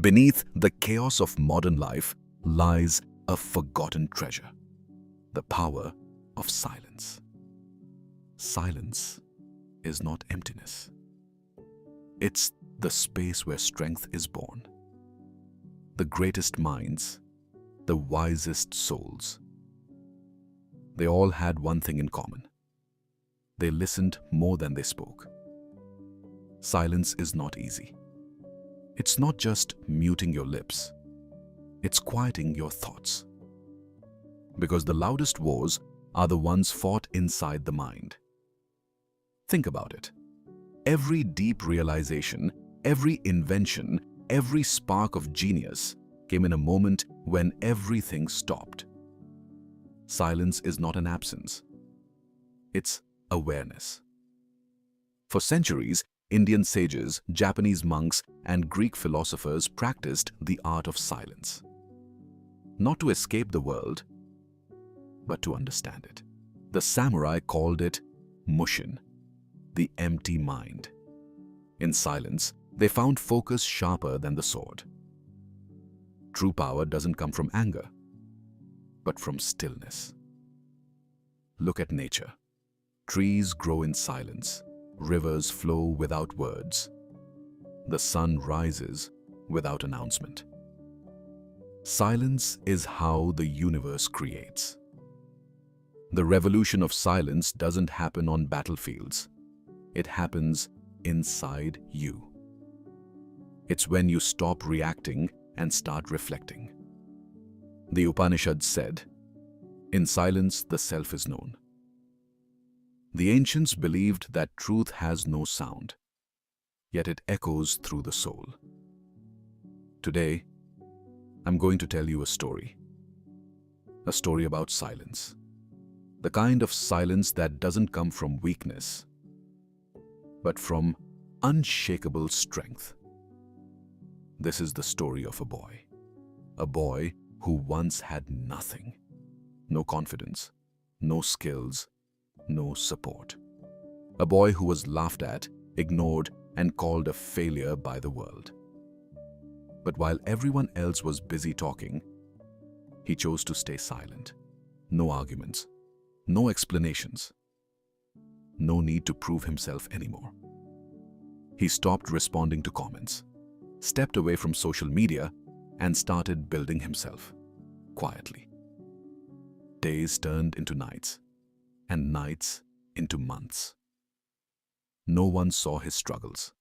Beneath the chaos of modern life lies a forgotten treasure, the power of silence. Silence is not emptiness. It's the space where strength is born. The greatest minds, the wisest souls, they all had one thing in common. They listened more than they spoke. Silence is not easy. It's not just muting your lips. It's quieting your thoughts. Because the loudest wars are the ones fought inside the mind. Think about it. Every deep realization, every invention, every spark of genius came in a moment when everything stopped. Silence is not an absence. It's awareness. For centuries, Indian sages, Japanese monks, and Greek philosophers practiced the art of silence. Not to escape the world, but to understand it. The samurai called it mushin, the empty mind. In silence, they found focus sharper than the sword. True power doesn't come from anger, but from stillness. Look at nature. Trees grow in silence. Rivers flow without words. The sun rises without announcement. Silence is how the universe creates. The revolution of silence doesn't happen on battlefields. It happens inside you. It's when you stop reacting and start reflecting. The Upanishads said, "In silence the self is known." The ancients believed that truth has no sound, yet it echoes through the soul. Today, I'm going to tell you a story about silence. The kind of silence that doesn't come from weakness, but from unshakable strength. This is the story of a boy who once had nothing, no confidence, no skills, no support. A boy who was laughed at, ignored, and called a failure by the world. But while everyone else was busy talking, he chose to stay silent. No arguments, no explanations, no need to prove himself anymore. He stopped responding to comments, stepped away from social media, and started building himself, quietly. Days turned into nights, and nights into months. No one saw his struggles.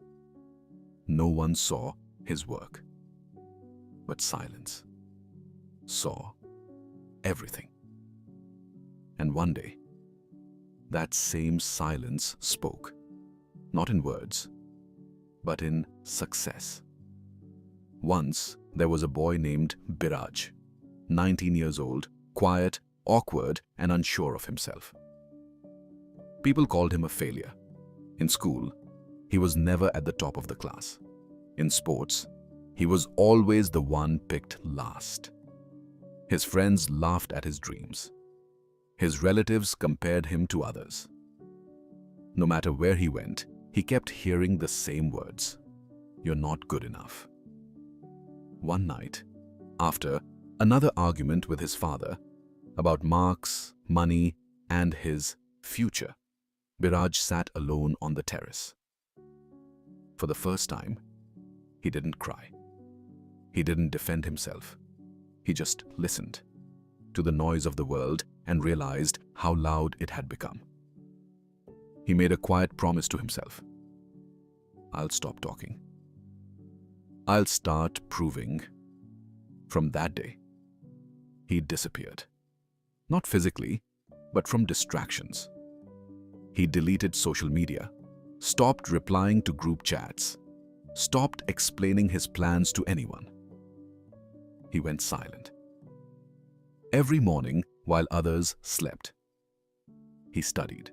No one saw his work. But silence saw everything. And one day, that same silence spoke, not in words, but in success. Once, there was a boy named Biraj, 19 years old, quiet, awkward, and unsure of himself. People called him a failure. In school, he was never at the top of the class. In sports, he was always the one picked last. His friends laughed at his dreams. His relatives compared him to others. No matter where he went, he kept hearing the same words: "You're not good enough." One night, after another argument with his father about marks, money, and his future, Biraj sat alone on the terrace. For the first time, he didn't cry. He didn't defend himself. He just listened to the noise of the world and realized how loud it had become. He made a quiet promise to himself. "I'll stop talking. I'll start proving." From that day, he disappeared. Not physically, but from distractions. He deleted social media, stopped replying to group chats, stopped explaining his plans to anyone. He went silent. Every morning, while others slept, he studied,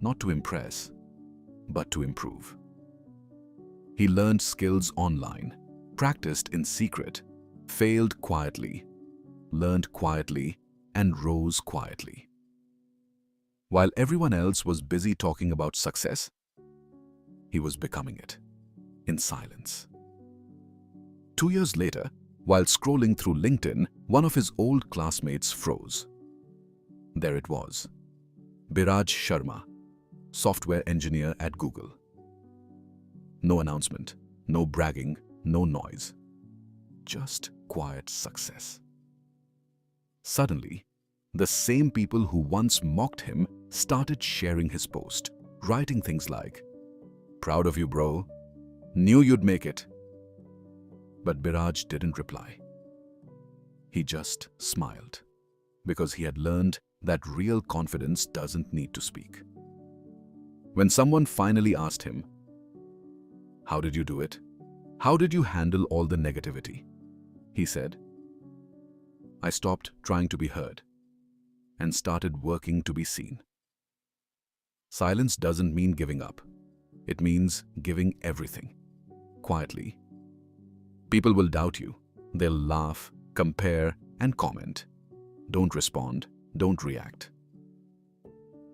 not to impress, but to improve. He learned skills online, practiced in secret, failed quietly, learned quietly, and rose quietly. While everyone else was busy talking about success, he was becoming it, in silence. 2 years later, while scrolling through LinkedIn, one of his old classmates froze. There it was. Biraj Sharma, software engineer at Google. No announcement, no bragging, no noise. Just quiet success. Suddenly, the same people who once mocked him started sharing his post, writing things like, "Proud of you, bro. Knew you'd make it." But Biraj didn't reply. He just smiled, because he had learned that real confidence doesn't need to speak. When someone finally asked him, "How did you do it? How did you handle all the negativity?" he said, "I stopped trying to be heard and started working to be seen." Silence doesn't mean giving up. It means giving everything, quietly. People will doubt you. They'll laugh, compare, and comment. Don't respond. Don't react.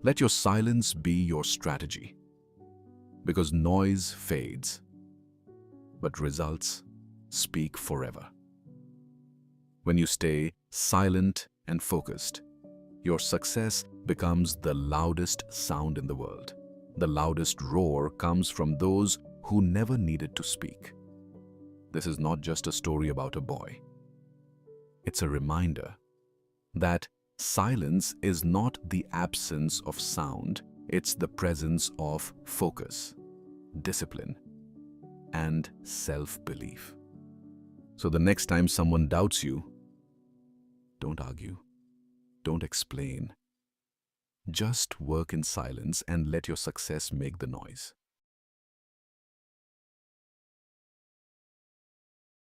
Let your silence be your strategy. Because noise fades, but results speak forever. When you stay silent and focused, your success becomes the loudest sound in the world. The loudest roar comes from those who never needed to speak. This is not just a story about a boy. It's a reminder that silence is not the absence of sound, it's the presence of focus, discipline, and self-belief. So the next time someone doubts you, don't argue, don't explain. Just work in silence and let your success make the noise.